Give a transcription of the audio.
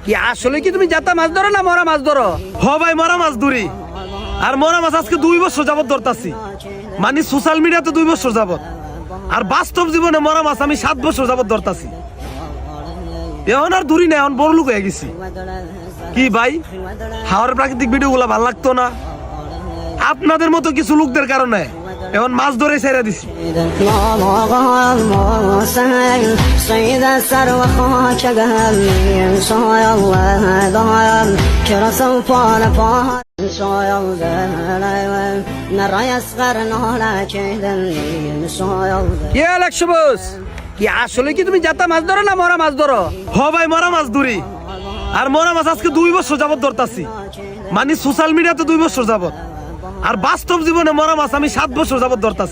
কি আসলে কি তুমি জাতা মাছ ধরো না মরা মাছ ধরো? হ ভাই, মরা মাছ ধরি। আর মরা মাছ আজকে 2 বছর যাবত ধরতাছি। মানে সোশ্যাল মিডিয়াতে 2 বছর যাবত, আর বাস্তব জীবনে মরা মাছ আমি 7 বছর যাবত ধরতাছি। এখন আর দূরি না, এখন বড় লোক হয়ে গেছি। কি ভাই, হাওয়ার প্রাকৃতিক ভিডিও গুলা ভালো লাগতো না? আপনাদের মতো কিছু লোকদের কারণে এখন মাছ ধরে ছেড়ে দিছি। কি আসলে কি তুমি জাতা মাছ ধরো না মরা মাছ ধরো? হ ভাই, মরা মাছ ধরি। আর মরা মাছ আজকে 2 বছর যাবত ধরতাছি। মানে সোশ্যাল মিডিয়াতে 2 বছর যাবত, আর বাস্তব জীবনে মরা মাছ আমি 7 বছর যাবত ধরতাছি।